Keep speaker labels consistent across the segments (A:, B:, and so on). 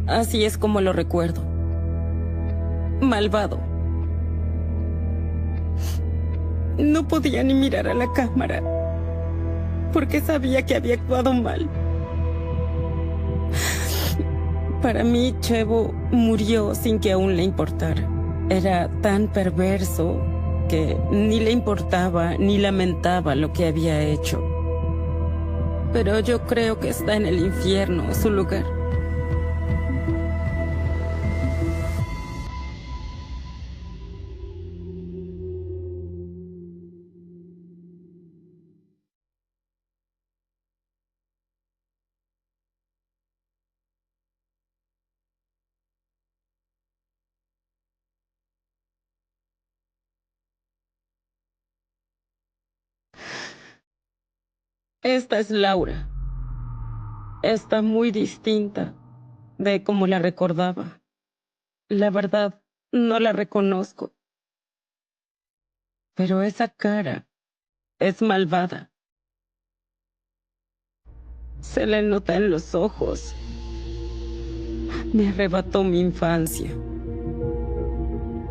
A: Así es como lo recuerdo. Malvado. No podía ni mirar a la cámara, porque sabía que había actuado mal. Para mí, Chevo murió sin que aún le importara. Era tan perverso que ni le importaba ni lamentaba lo que había hecho. Pero yo creo que está en el infierno, su lugar. Esta es Laura. Está muy distinta de como la recordaba. La verdad, no la reconozco. Pero esa cara es malvada. Se le nota en los ojos. Me arrebató mi infancia.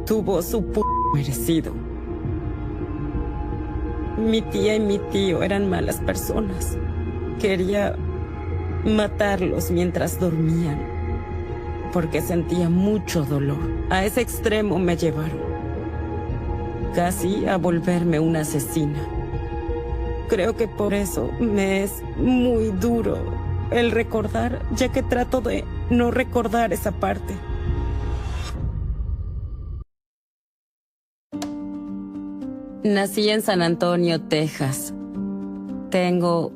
A: Tuvo su merecido. Mi tía y mi tío eran malas personas. Quería matarlos mientras dormían, porque sentía mucho dolor. A ese extremo me llevaron, casi a volverme una asesina. Creo que por eso me es muy duro el recordar, ya que trato de no recordar esa parte. Nací en San Antonio, Texas. Tengo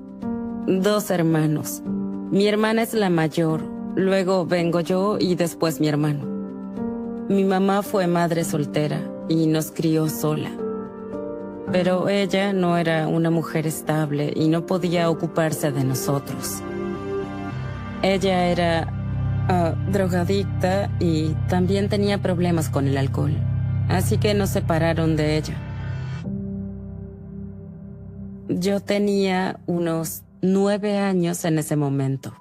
A: 2 hermanos. Mi hermana es la mayor, luego vengo yo y después mi hermano. Mi mamá fue madre soltera y nos crió sola. Pero ella no era una mujer estable y no podía ocuparse de nosotros. Ella era drogadicta y también tenía problemas con el alcohol, así que nos separaron de ella. Yo tenía unos 9 años en ese momento.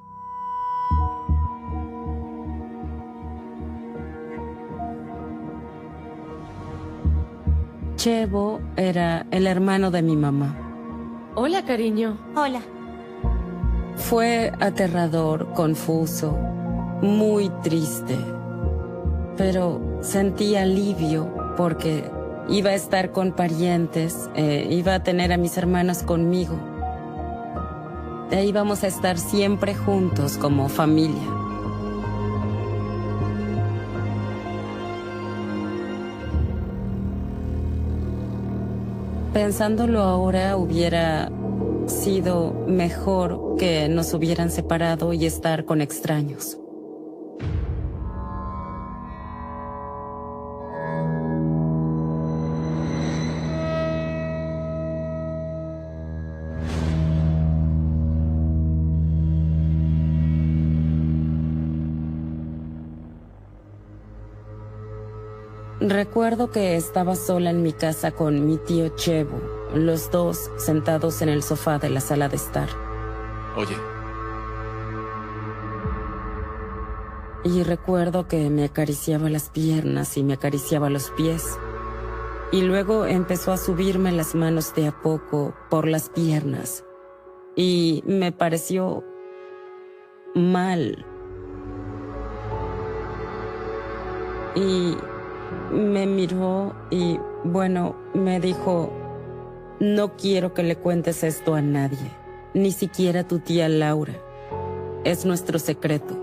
A: Chevo era el hermano de mi mamá.
B: Hola, cariño.
C: Hola.
A: Fue aterrador, confuso, muy triste. Pero sentí alivio porque iba a estar con parientes, iba a tener a mis hermanos conmigo. De ahí íbamos a estar siempre juntos como familia. Pensándolo ahora, hubiera sido mejor que nos hubieran separado y estar con extraños. Recuerdo que estaba sola en mi casa con mi tío Chevo, los dos sentados en el sofá de la sala de estar.
D: Oye.
A: Y recuerdo que me acariciaba las piernas y me acariciaba los pies. Y luego empezó a subirme las manos de a poco por las piernas. Y me pareció mal. Y me miró y, bueno, me dijo: no quiero que le cuentes esto a nadie, ni siquiera a tu tía Laura. Es nuestro secreto.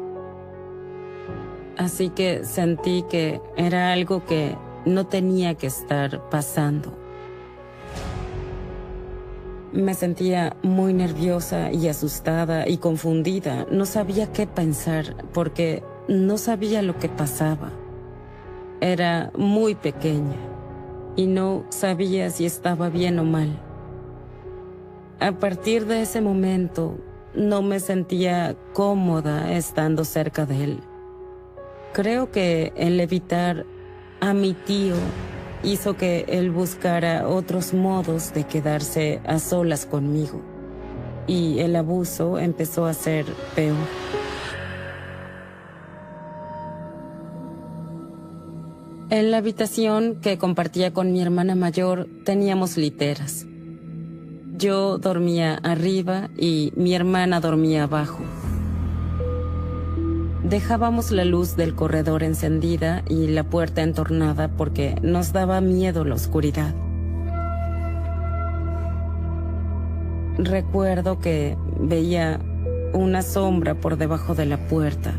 A: Así que sentí que era algo que no tenía que estar pasando. Me sentía muy nerviosa y asustada y confundida. No sabía qué pensar porque no sabía lo que pasaba. Era muy pequeña y no sabía si estaba bien o mal. A partir de ese momento, no me sentía cómoda estando cerca de él. Creo que el evitar a mi tío hizo que él buscara otros modos de quedarse a solas conmigo. Y el abuso empezó a ser peor. En la habitación que compartía con mi hermana mayor teníamos literas. Yo dormía arriba y mi hermana dormía abajo. Dejábamos la luz del corredor encendida y la puerta entornada porque nos daba miedo la oscuridad. Recuerdo que veía una sombra por debajo de la puerta.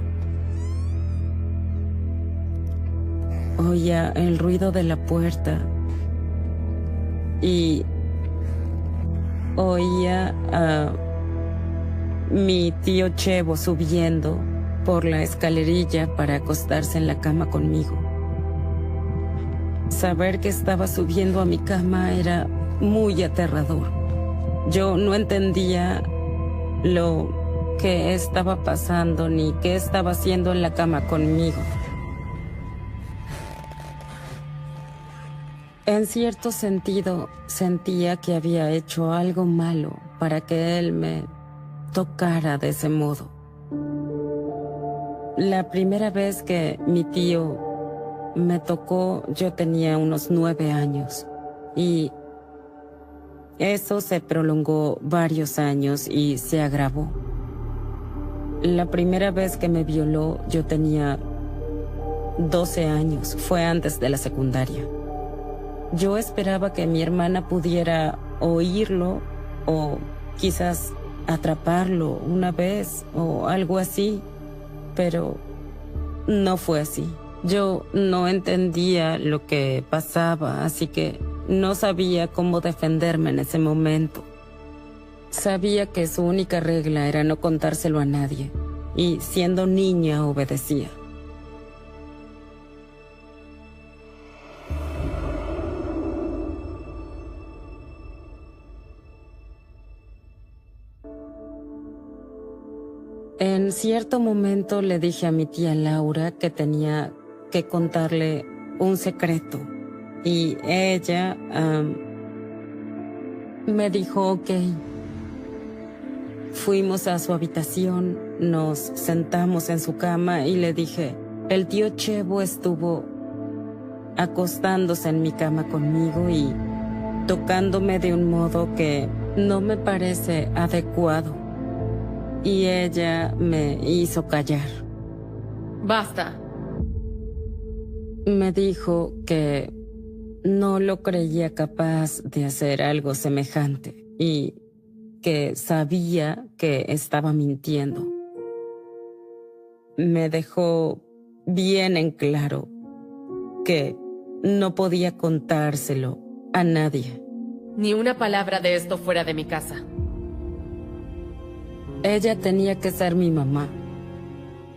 A: Oía el ruido de la puerta y oía a mi tío Chevo subiendo por la escalerilla para acostarse en la cama conmigo. Saber que estaba subiendo a mi cama era muy aterrador. Yo no entendía lo que estaba pasando ni qué estaba haciendo en la cama conmigo. En cierto sentido, sentía que había hecho algo malo para que él me tocara de ese modo. La primera vez que mi tío me tocó, yo tenía unos 9 años y eso se prolongó varios años y se agravó. La primera vez que me violó, yo tenía 12 años, fue antes de la secundaria. Yo esperaba que mi hermana pudiera oírlo o quizás atraparlo una vez o algo así, pero no fue así. Yo no entendía lo que pasaba, así que no sabía cómo defenderme en ese momento. Sabía que su única regla era no contárselo a nadie, y siendo niña obedecía. En cierto momento le dije a mi tía Laura que tenía que contarle un secreto y ella me dijo ok. Fuimos a su habitación, nos sentamos en su cama y le dije, el tío Chevo estuvo acostándose en mi cama conmigo y tocándome de un modo que no me parece adecuado. Y ella me hizo callar.
B: Basta.
A: Me dijo que no lo creía capaz de hacer algo semejante y que sabía que estaba mintiendo. Me dejó bien en claro que no podía contárselo a nadie.
B: Ni una palabra de esto fuera de mi casa.
A: Ella tenía que ser mi mamá,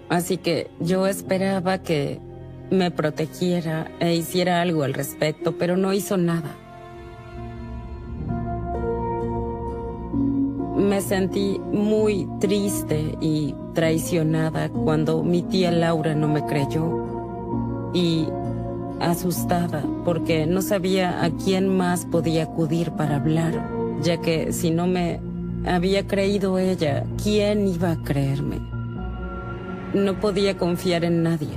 A: así que yo esperaba que me protegiera e hiciera algo al respecto, pero no hizo nada. Me sentí muy triste y traicionada cuando mi tía Laura no me creyó y asustada porque no sabía a quién más podía acudir para hablar, ya que si no me había creído ella, ¿quién iba a creerme? No podía confiar en nadie.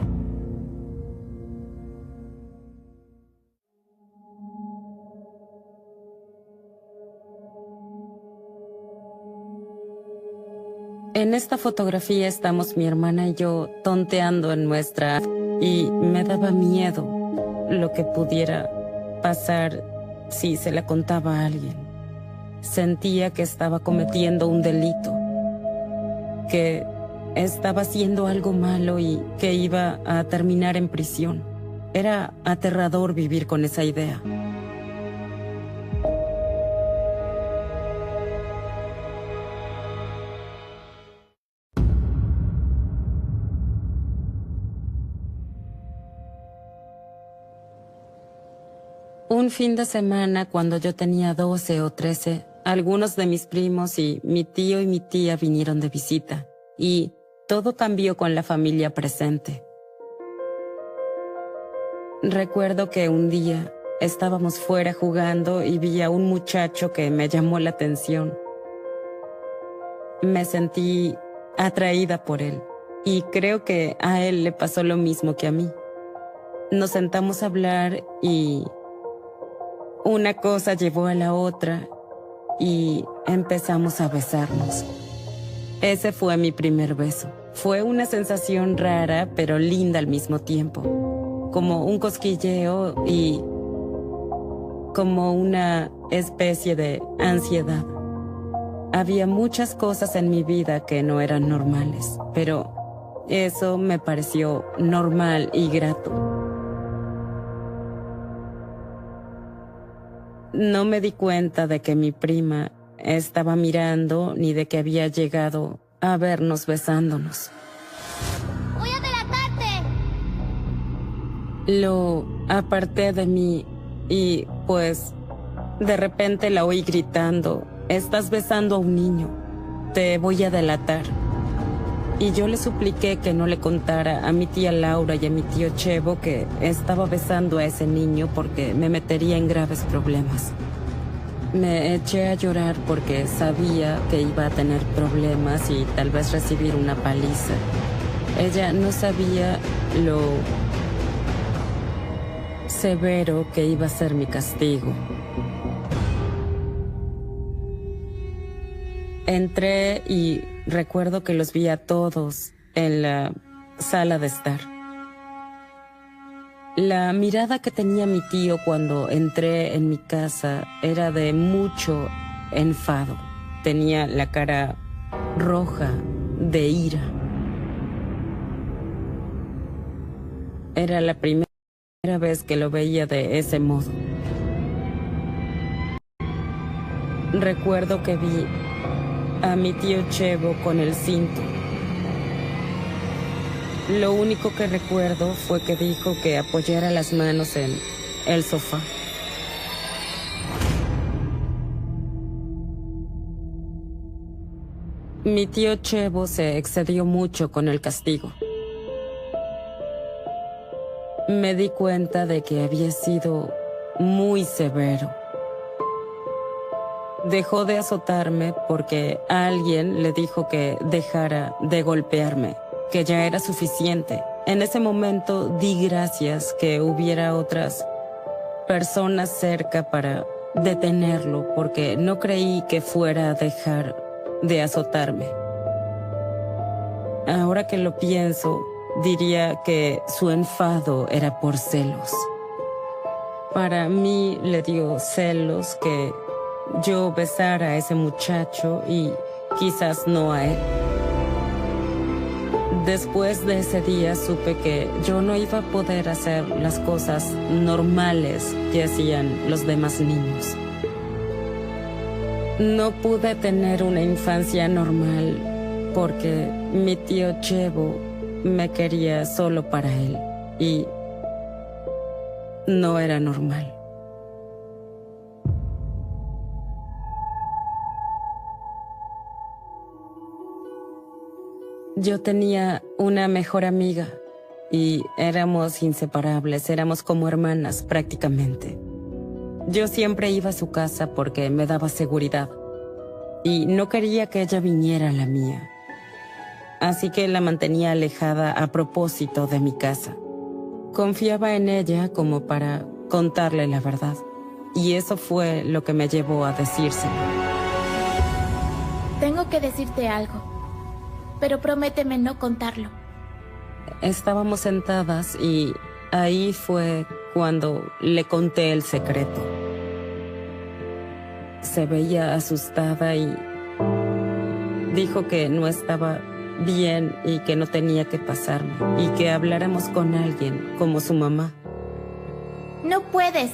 A: En esta fotografía estamos mi hermana y yo tonteando en nuestra y me daba miedo lo que pudiera pasar si se la contaba a alguien. Sentía que estaba cometiendo un delito, que estaba haciendo algo malo y que iba a terminar en prisión. Era aterrador vivir con esa idea. Un fin de semana, cuando yo tenía 12 o 13, algunos de mis primos y mi tío y mi tía vinieron de visita, y todo cambió con la familia presente. Recuerdo que un día estábamos fuera jugando y vi a un muchacho que me llamó la atención. Me sentí atraída por él, y creo que a él le pasó lo mismo que a mí. Nos sentamos a hablar y una cosa llevó a la otra y empezamos a besarnos. Ese fue mi primer beso. Fue una sensación rara, pero linda al mismo tiempo. Como un cosquilleo y como una especie de ansiedad. Había muchas cosas en mi vida que no eran normales, pero eso me pareció normal y grato. No me di cuenta de que mi prima estaba mirando ni de que había llegado a vernos besándonos.
C: ¡Voy a delatarte!
A: Lo aparté de mí y, pues, de repente la oí gritando: «Estás besando a un niño, te voy a delatar». Y yo le supliqué que no le contara a mi tía Laura y a mi tío Chevo que estaba besando a ese niño porque me metería en graves problemas. Me eché a llorar porque sabía que iba a tener problemas y tal vez recibir una paliza. Ella no sabía lo severo que iba a ser mi castigo. Entré y recuerdo que los vi a todos en la sala de estar. La mirada que tenía mi tío cuando entré en mi casa era de mucho enfado. Tenía la cara roja de ira. Era la primera vez que lo veía de ese modo. Recuerdo que vi a mi tío Chevo con el cinto. Lo único que recuerdo fue que dijo que apoyara las manos en el sofá. Mi tío Chevo se excedió mucho con el castigo. Me di cuenta de que había sido muy severo. Dejó de azotarme porque alguien le dijo que dejara de golpearme, que ya era suficiente. En ese momento di gracias que hubiera otras personas cerca para detenerlo, porque no creí que fuera a dejar de azotarme. Ahora que lo pienso, diría que su enfado era por celos. Para mí le dio celos que yo besara a ese muchacho y quizás no a él. Después de ese día supe que yo no iba a poder hacer las cosas normales que hacían los demás niños. No pude tener una infancia normal porque mi tío Chevo me quería solo para él y no era normal. Yo tenía una mejor amiga y éramos inseparables, éramos como hermanas prácticamente. Yo siempre iba a su casa porque me daba seguridad y no quería que ella viniera a la mía. Así que la mantenía alejada a propósito de mi casa. Confiaba en ella como para contarle la verdad y eso fue lo que me llevó a decírselo.
C: Tengo que decirte algo, pero prométeme no contarlo.
A: Estábamos sentadas y ahí fue cuando le conté el secreto. Se veía asustada y dijo que no estaba bien y que no tenía que pasarme y que habláramos con alguien como su mamá.
C: No puedes.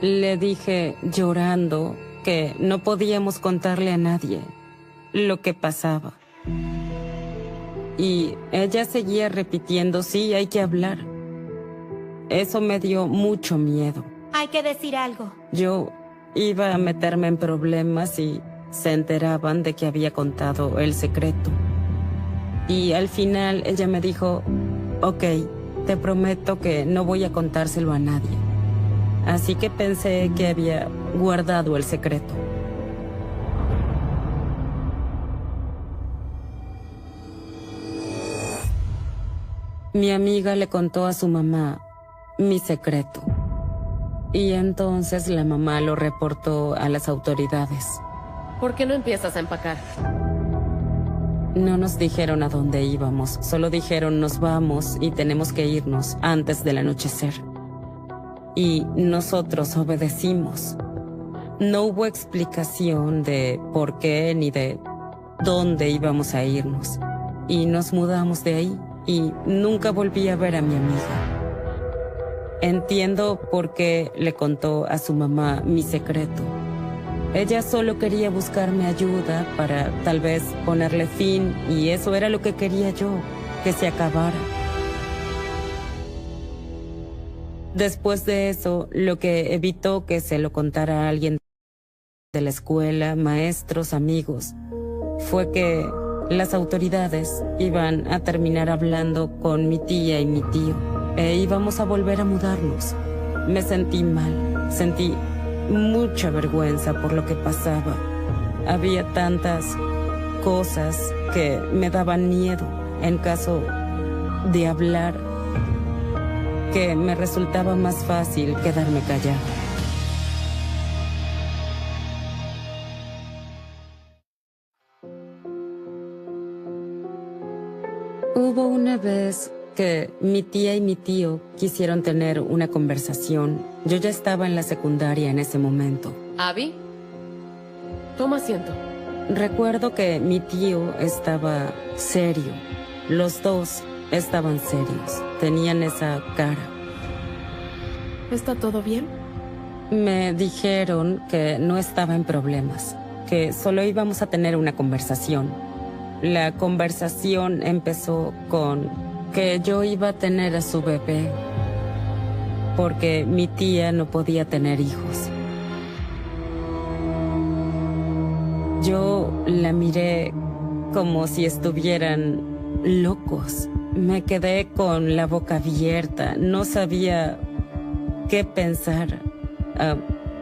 A: Le dije llorando que no podíamos contarle a nadie lo que pasaba. Y ella seguía repitiendo, sí, hay que hablar. Eso me dio mucho miedo.
C: Hay que decir algo.
A: Yo iba a meterme en problemas y se enteraban de que había contado el secreto. Y al final ella me dijo, ok, te prometo que no voy a contárselo a nadie. Así que pensé que había guardado el secreto. Mi amiga le contó a su mamá mi secreto. Y entonces la mamá lo reportó a las autoridades.
B: ¿Por qué no empiezas a empacar?
A: No nos dijeron a dónde íbamos, solo dijeron nos vamos y tenemos que irnos antes del anochecer. Y nosotros obedecimos. No hubo explicación de por qué ni de dónde íbamos a irnos. Y nos mudamos de ahí y nunca volví a ver a mi amiga. Entiendo por qué le contó a su mamá mi secreto. Ella solo quería buscarme ayuda para tal vez ponerle fin, y eso era lo que quería yo, que se acabara. Después de eso, lo que evitó que se lo contara a alguien de la escuela, maestros, amigos, fue que las autoridades iban a terminar hablando con mi tía y mi tío, e íbamos a volver a mudarnos. Me sentí mal, sentí mucha vergüenza por lo que pasaba. Había tantas cosas que me daban miedo en caso de hablar, que me resultaba más fácil quedarme callada. Hubo una vez que mi tía y mi tío quisieron tener una conversación. Yo ya estaba en la secundaria en ese momento.
B: ¿Abby? Toma asiento.
A: Recuerdo que mi tío estaba serio. Los dos estaban serios. Tenían esa cara.
B: ¿Está todo bien?
A: Me dijeron que no estaba en problemas, que solo íbamos a tener una conversación. La conversación empezó con que yo iba a tener a su bebé, porque mi tía no podía tener hijos. Yo la miré como si estuvieran locos. Me quedé con la boca abierta, no sabía qué pensar.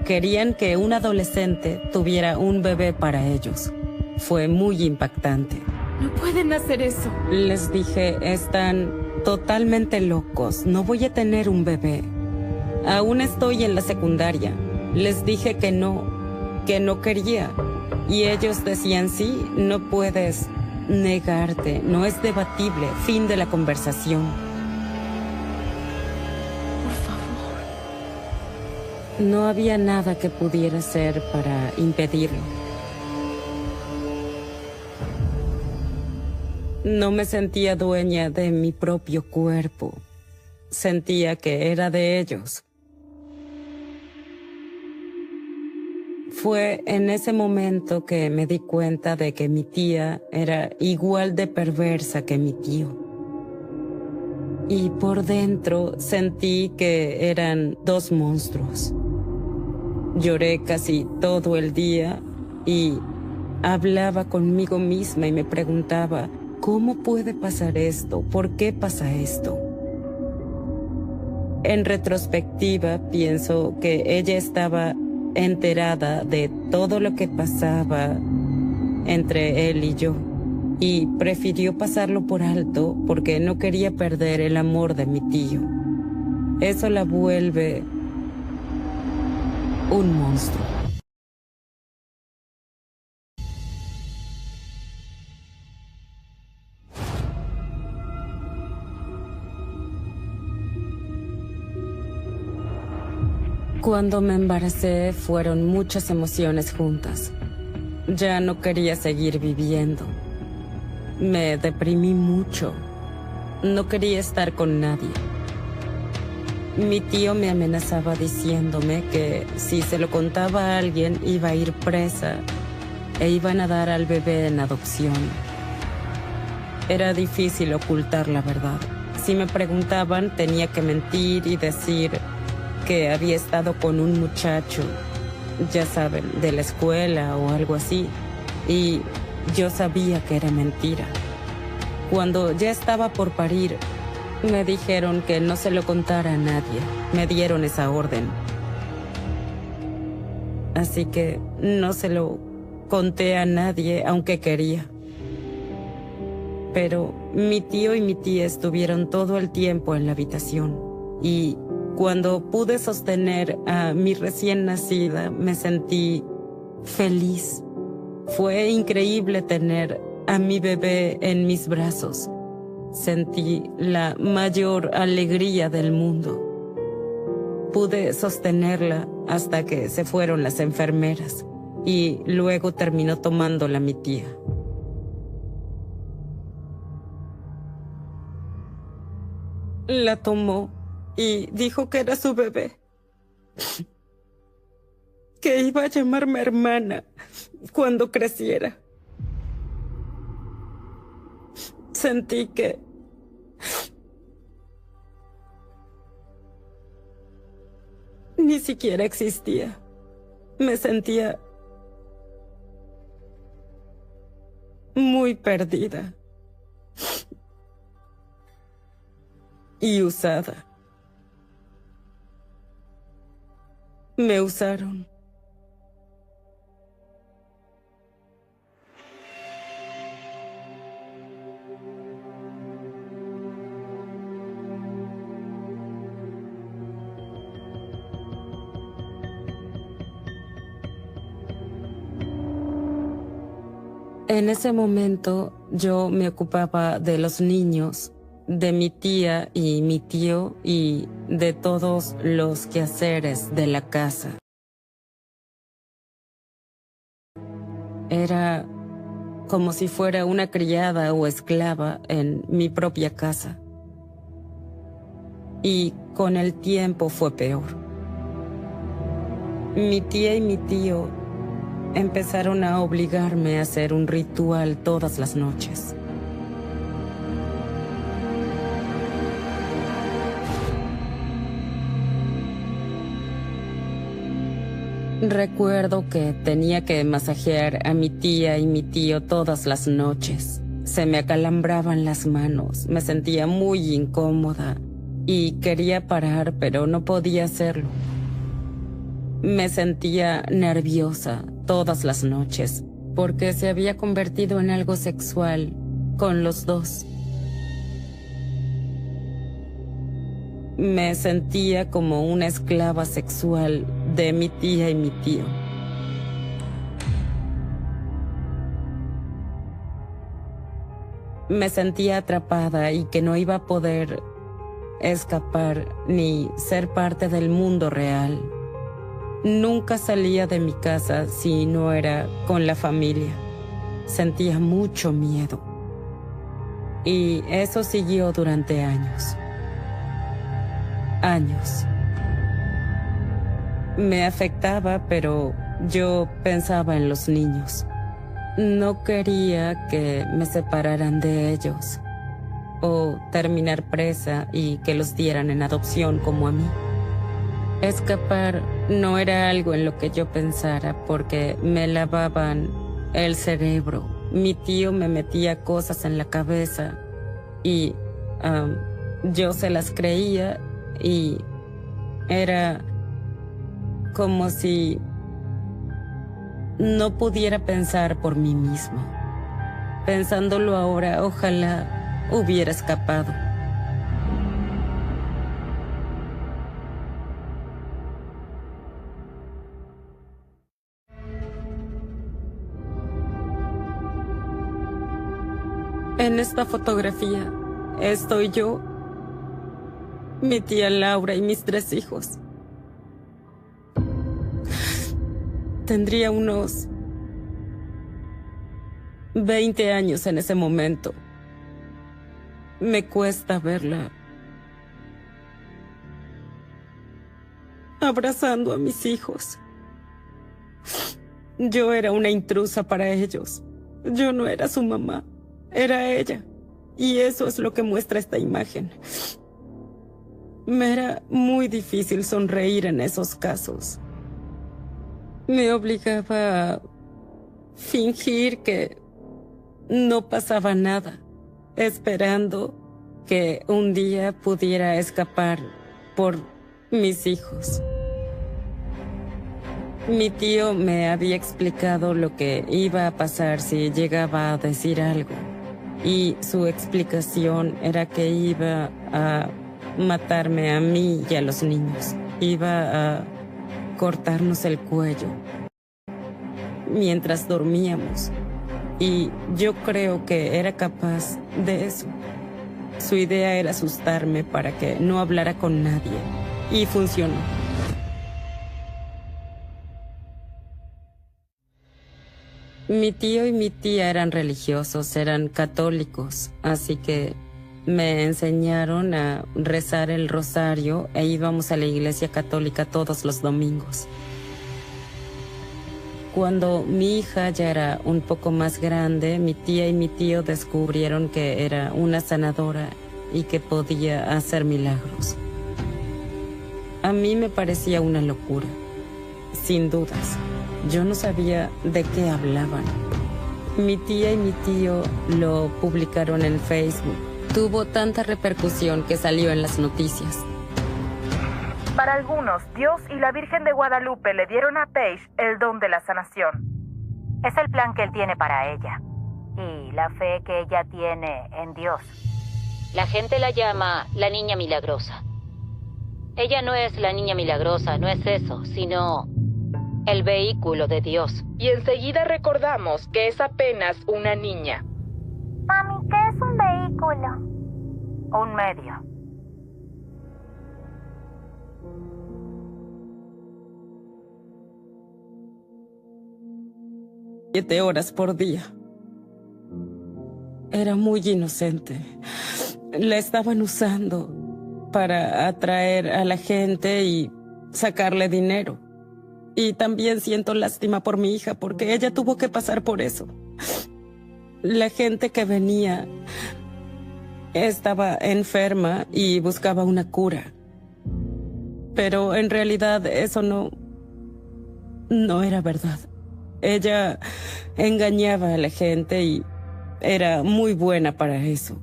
A: Querían que un adolescente tuviera un bebé para ellos. Fue muy impactante.
B: No pueden hacer eso.
A: Les dije, están totalmente locos, no voy a tener un bebé. Aún estoy en la secundaria. Les dije que no quería. Y ellos decían, sí, no puedes negarte, no es debatible, fin de la conversación.
B: Por favor.
A: No había nada que pudiera hacer para impedirlo. No me sentía dueña de mi propio cuerpo. Sentía que era de ellos. Fue en ese momento que me di cuenta de que mi tía era igual de perversa que mi tío. Y por dentro sentí que eran dos monstruos. Lloré casi todo el día y hablaba conmigo misma y me preguntaba, ¿cómo puede pasar esto? ¿Por qué pasa esto? En retrospectiva, pienso que ella estaba enterada de todo lo que pasaba entre él y yo, y prefirió pasarlo por alto porque no quería perder el amor de mi tío. Eso la vuelve un monstruo. Cuando me embaracé fueron muchas emociones juntas. Ya no quería seguir viviendo. Me deprimí mucho. No quería estar con nadie. Mi tío me amenazaba diciéndome que si se lo contaba a alguien iba a ir presa e iban a dar al bebé en adopción. Era difícil ocultar la verdad. Si me preguntaban, tenía que mentir y decir que había estado con un muchacho, ya saben, de la escuela o algo así, y yo sabía que era mentira. Cuando ya estaba por parir, me dijeron que no se lo contara a nadie. Me dieron esa orden. Así que no se lo conté a nadie, aunque quería. Pero mi tío y mi tía estuvieron todo el tiempo en la habitación y Cuando pude sostener a mi recién nacida, me sentí feliz. Fue increíble tener a mi bebé en mis brazos. Sentí la mayor alegría del mundo. Pude sostenerla hasta que se fueron las enfermeras y luego terminó tomándola mi tía. La tomó y dijo que era su bebé, que iba a llamarme hermana cuando creciera. Sentí que ni siquiera existía. Me sentía muy perdida y usada. Me usaron. En ese momento yo me ocupaba de los niños, de mi tía y mi tío y de todos los quehaceres de la casa. Era como si fuera una criada o esclava en mi propia casa. Y con el tiempo fue peor. Mi tía y mi tío empezaron a obligarme a hacer un ritual todas las noches. Recuerdo que tenía que masajear a mi tía y mi tío todas las noches. Se me acalambraban las manos, me sentía muy incómoda y quería parar, pero no podía hacerlo. Me sentía nerviosa todas las noches porque se había convertido en algo sexual con los dos. Me sentía como una esclava sexual de mi tía y mi tío. Me sentía atrapada y que no iba a poder escapar ni ser parte del mundo real. Nunca salía de mi casa si no era con la familia. Sentía mucho miedo. Y eso siguió durante años. Años. Me afectaba, pero yo pensaba en los niños. No quería que me separaran de ellos o terminar presa y que los dieran en adopción como a mí. Escapar no era algo en lo que yo pensara porque me lavaban el cerebro. Mi tío me metía cosas en la cabeza y yo se las creía y era como si no pudiera pensar por mí misma. Pensándolo ahora, ojalá hubiera escapado. En esta fotografía estoy yo, mi tía Laura y mis 3 hijos. Tendría unos 20 años en ese momento. Me cuesta verla abrazando a mis hijos. Yo era una intrusa para ellos. Yo no era su mamá, era ella. Y eso es lo que muestra esta imagen. Me era muy difícil sonreír en esos casos. Me obligaba a fingir que no pasaba nada, esperando que un día pudiera escapar por mis hijos. Mi tío me había explicado lo que iba a pasar si llegaba a decir algo, y su explicación era que iba a matarme a mí y a los niños. Iba a cortarnos el cuello mientras dormíamos. Y yo creo que era capaz de eso. Su idea era asustarme para que no hablara con nadie. Y funcionó. Mi tío y mi tía eran religiosos, eran católicos, así que me enseñaron a rezar el rosario e íbamos a la iglesia católica todos los domingos. Cuando mi hija ya era un poco más grande, mi tía y mi tío descubrieron que era una sanadora y que podía hacer milagros. A mí me parecía una locura, sin dudas. Yo no sabía de qué hablaban. Mi tía y mi tío lo publicaron en Facebook. Tuvo tanta repercusión que salió en las noticias.
D: Para algunos, Dios y la Virgen de Guadalupe le dieron a Paige el don de la sanación.
E: Es el plan que él tiene para ella y la fe que ella tiene en Dios. La gente la llama la niña milagrosa. Ella no es la niña milagrosa, no es eso, sino el vehículo de Dios.
D: Y enseguida recordamos que es apenas una niña.
E: Mami, ¿qué es un vehículo? Un medio.
A: Siete horas por día. Era muy inocente. La estaban usando para atraer a la gente y sacarle dinero. Y también siento lástima por mi hija porque ella tuvo que pasar por eso. La gente que venía estaba enferma y buscaba una cura. Pero en realidad eso no era verdad. Ella engañaba a la gente y era muy buena para eso.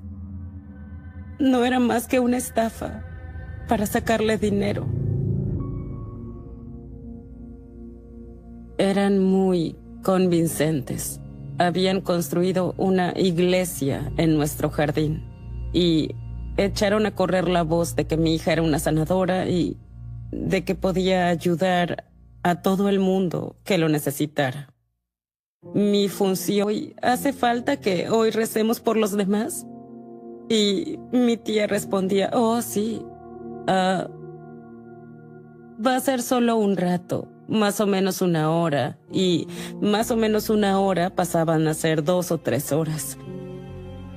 A: No era más que una estafa para sacarle dinero. Eran muy convincentes. Habían construido una iglesia en nuestro jardín y echaron a correr la voz de que mi hija era una sanadora y de que podía ayudar a todo el mundo que lo necesitara. Mi función, ¿hace falta que hoy recemos por los demás? Y mi tía respondía, oh sí, va a ser solo un rato, más o menos una hora, y más o menos una hora pasaban a ser 2 o 3 horas.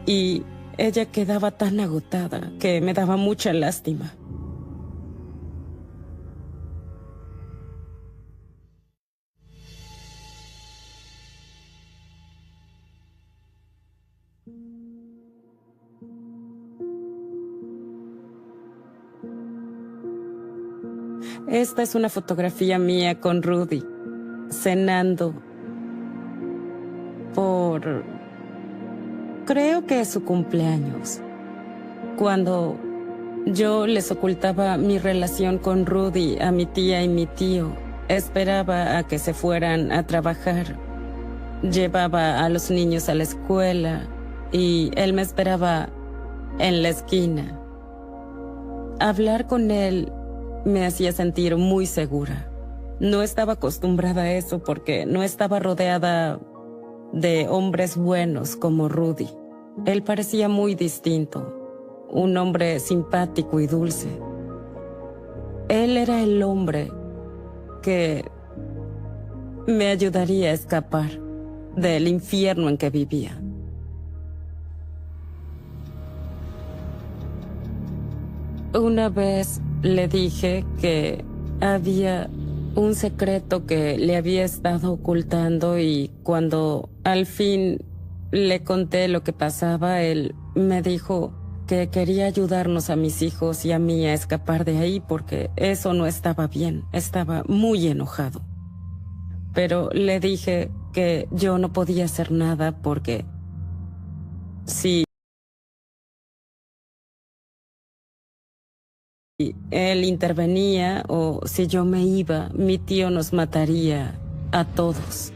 A: Y ella quedaba tan agotada que me daba mucha lástima. Esta es una fotografía mía con Rudy, cenando por, creo que es su cumpleaños. Cuando yo les ocultaba mi relación con Rudy a mi tía y mi tío, esperaba a que se fueran a trabajar. Llevaba a los niños a la escuela y él me esperaba en la esquina. Hablar con él me hacía sentir muy segura. No estaba acostumbrada a eso porque no estaba rodeada de hombres buenos como Rudy. Él parecía muy distinto, un hombre simpático y dulce. Él era el hombre que me ayudaría a escapar del infierno en que vivía. Una vez le dije que había un secreto que le había estado ocultando y cuando al fin le conté lo que pasaba, él me dijo que quería ayudarnos a mis hijos y a mí a escapar de ahí porque eso no estaba bien, estaba muy enojado. Pero le dije que yo no podía hacer nada porque si él intervenía o si yo me iba, mi tío nos mataría a todos.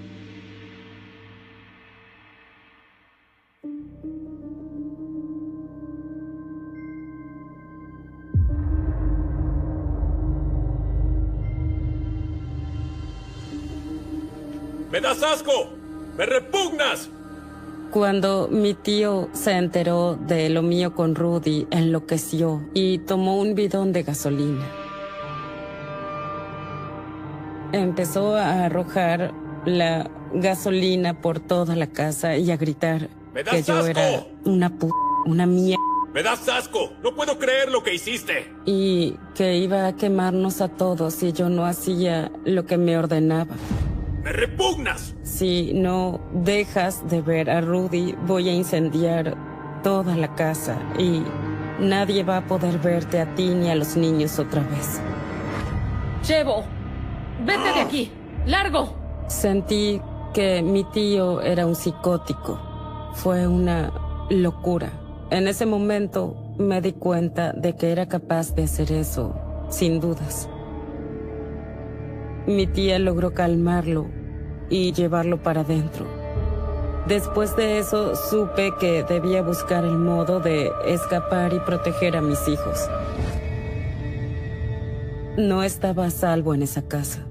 F: ¡Me das asco! ¡Me repugnas!
A: Cuando mi tío se enteró de lo mío con Rudy, enloqueció y tomó un bidón de gasolina. Empezó a arrojar la gasolina por toda la casa y a gritar que yo era una mierda.
F: ¡Me das asco! ¡No puedo creer lo que hiciste!
A: Y que iba a quemarnos a todos si yo no hacía lo que me ordenaba.
F: ¡Me repugnas!
A: Si no dejas de ver a Rudy, voy a incendiar toda la casa y nadie va a poder verte a ti ni a los niños otra vez.
B: Llevo. Vete de aquí. ¡Largo!
A: Sentí que mi tío era un psicótico. Fue una locura. En ese momento me di cuenta de que era capaz de hacer eso, sin dudas. Mi tía logró calmarlo y llevarlo para adentro. Después de eso, supe que debía buscar el modo de escapar y proteger a mis hijos. No estaba a salvo en esa casa.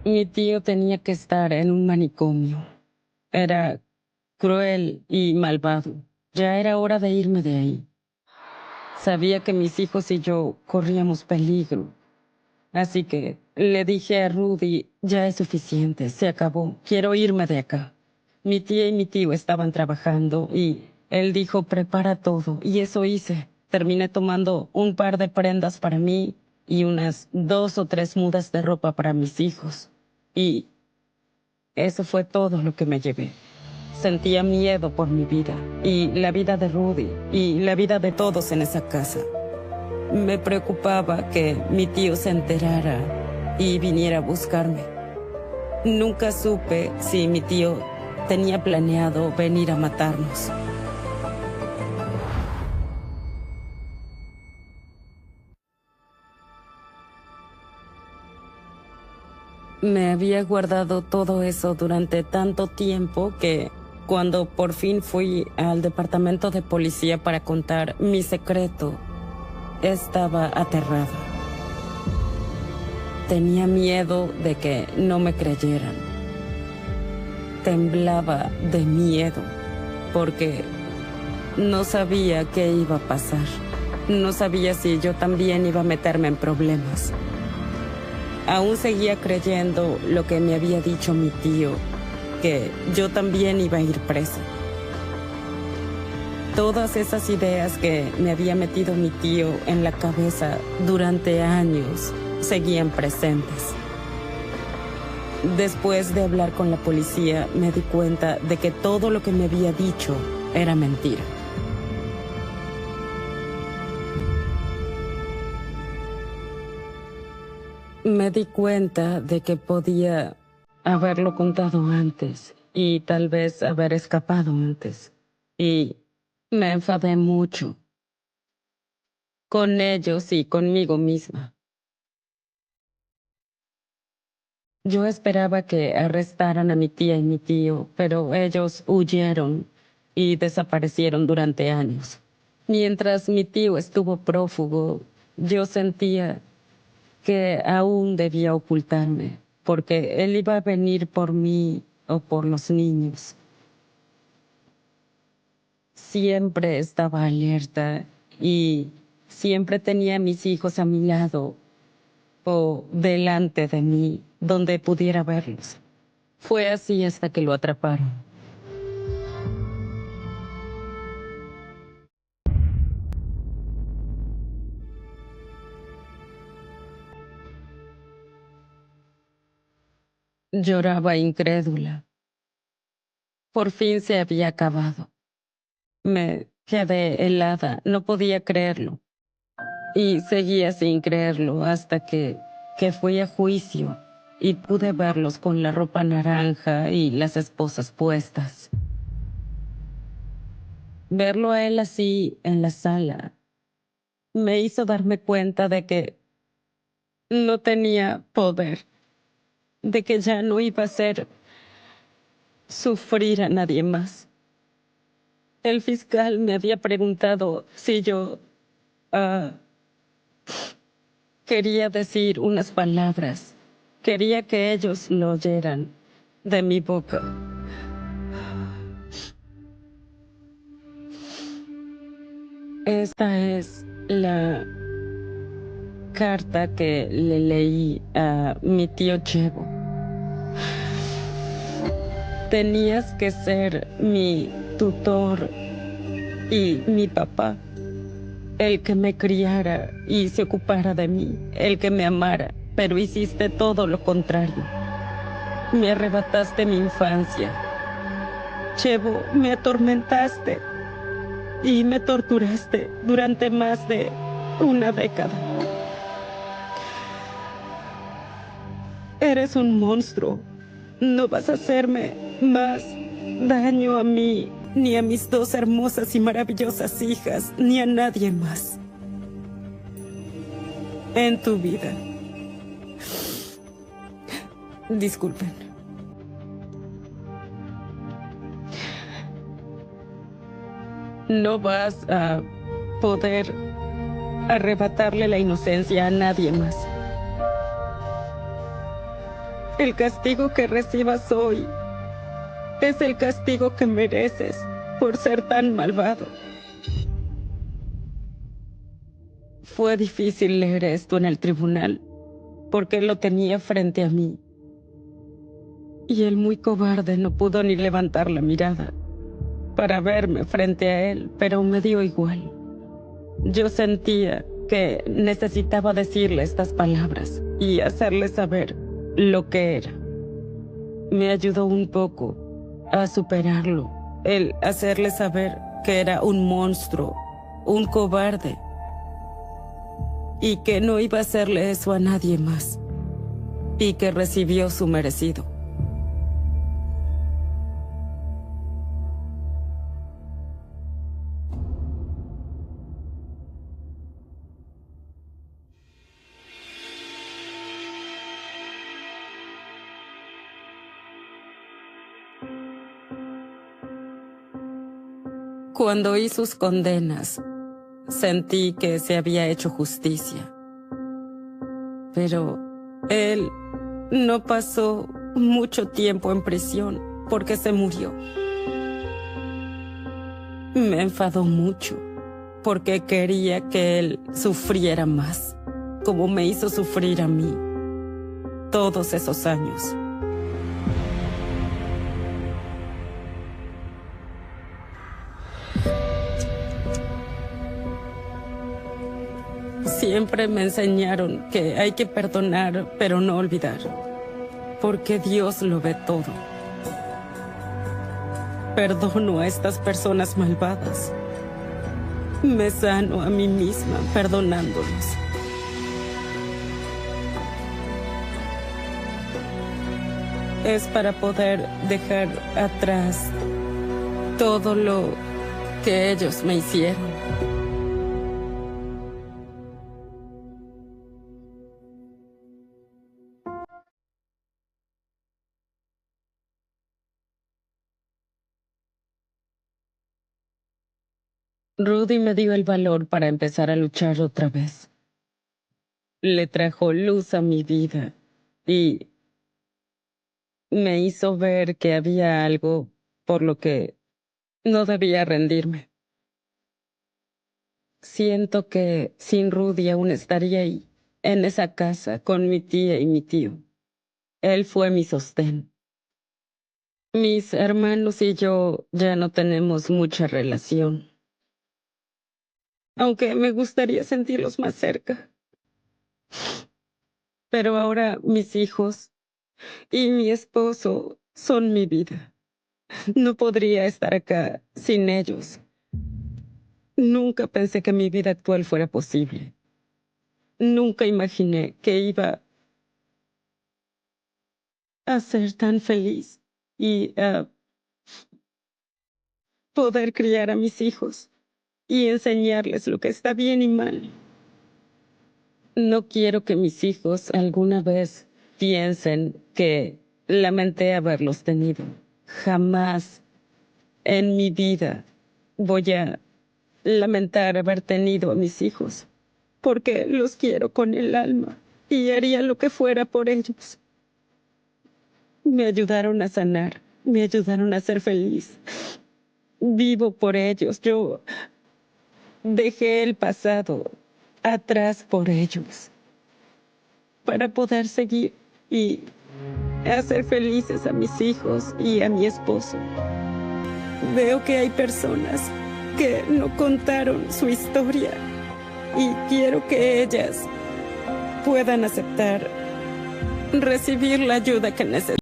A: Mi tío tenía que estar en un manicomio. Era cruel y malvado. Ya era hora de irme de ahí. Sabía que mis hijos y yo corríamos peligro. Así que le dije a Rudy, ya es suficiente, se acabó, quiero irme de acá. Mi tía y mi tío estaban trabajando y él dijo, prepara todo. Y eso hice. Terminé tomando un par de prendas para mí y unas 2 o 3 mudas de ropa para mis hijos. Y eso fue todo lo que me llevé. Sentía miedo por mi vida y la vida de Rudy y la vida de todos en esa casa. Me preocupaba que mi tío se enterara y viniera a buscarme. Nunca supe si mi tío tenía planeado venir a matarnos. Me había guardado todo eso durante tanto tiempo que cuando por fin fui al departamento de policía para contar mi secreto, estaba aterrada. Tenía miedo de que no me creyeran. Temblaba de miedo porque no sabía qué iba a pasar. No sabía si yo también iba a meterme en problemas. Aún seguía creyendo lo que me había dicho mi tío, que yo también iba a ir presa. Todas esas ideas que me había metido mi tío en la cabeza durante años seguían presentes. Después de hablar con la policía, me di cuenta de que todo lo que me había dicho era mentira. Me di cuenta de que podía haberlo contado antes y tal vez haber escapado antes. Y me enfadé mucho con ellos y conmigo misma. Yo esperaba que arrestaran a mi tía y mi tío, pero ellos huyeron y desaparecieron durante años. Mientras mi tío estuvo prófugo, yo sentía que aún debía ocultarme, porque él iba a venir por mí o por los niños. Siempre estaba alerta y siempre tenía a mis hijos a mi lado o delante de mí, donde pudiera verlos. Fue así hasta que lo atraparon. Lloraba incrédula. Por fin se había acabado. Me quedé helada, no podía creerlo. Y seguía sin creerlo hasta que fui a juicio y pude verlos con la ropa naranja y las esposas puestas. Verlo a él así en la sala me hizo darme cuenta de que no tenía poder, de que ya no iba a hacer sufrir a nadie más. El fiscal me había preguntado si yo quería decir unas palabras. Quería que ellos lo oyeran de mi boca. Esta es la carta que le leí a mi tío Chevo. Tenías que ser mi tutor y mi papá, el que me criara y se ocupara de mí, el que me amara, pero hiciste todo lo contrario. Me arrebataste mi infancia. Chevo, me atormentaste y me torturaste durante más de una década. Eres un monstruo. No vas a hacerme más daño a mí, ni a mis dos hermosas y maravillosas hijas, ni a nadie más en tu vida. Disculpen. No vas a poder arrebatarle la inocencia a nadie más. El castigo que recibas hoy es el castigo que mereces por ser tan malvado. Fue difícil leer esto en el tribunal, porque él lo tenía frente a mí. Y el muy cobarde no pudo ni levantar la mirada para verme frente a él, pero me dio igual. Yo sentía que necesitaba decirle estas palabras y hacerle saber lo que era. Me ayudó un poco a superarlo, el hacerle saber que era un monstruo, un cobarde, y que no iba a hacerle eso a nadie más, y que recibió su merecido. Cuando oí sus condenas, sentí que se había hecho justicia. Pero él no pasó mucho tiempo en prisión porque se murió. Me enfadó mucho porque quería que él sufriera más, como me hizo sufrir a mí todos esos años. Siempre me enseñaron que hay que perdonar, pero no olvidar, porque Dios lo ve todo. Perdono a estas personas malvadas. Me sano a mí misma perdonándolos. Es para poder dejar atrás todo lo que ellos me hicieron. Rudy me dio el valor para empezar a luchar otra vez. Le trajo luz a mi vida y me hizo ver que había algo por lo que no debía rendirme. Siento que sin Rudy aún estaría ahí, en esa casa, con mi tía y mi tío. Él fue mi sostén. Mis hermanos y yo ya no tenemos mucha relación, aunque me gustaría sentirlos más cerca. Pero ahora mis hijos y mi esposo son mi vida. No podría estar acá sin ellos. Nunca pensé que mi vida actual fuera posible. Nunca imaginé que iba a ser tan feliz y a poder criar a mis hijos y enseñarles lo que está bien y mal. No quiero que mis hijos alguna vez piensen que lamenté haberlos tenido. Jamás en mi vida voy a lamentar haber tenido a mis hijos, porque los quiero con el alma y haría lo que fuera por ellos. Me ayudaron a sanar, me ayudaron a ser feliz. Vivo por ellos. Yo dejé el pasado atrás por ellos para poder seguir y hacer felices a mis hijos y a mi esposo. Veo que hay personas que no contaron su historia y quiero que ellas puedan aceptar recibir la ayuda que necesitan.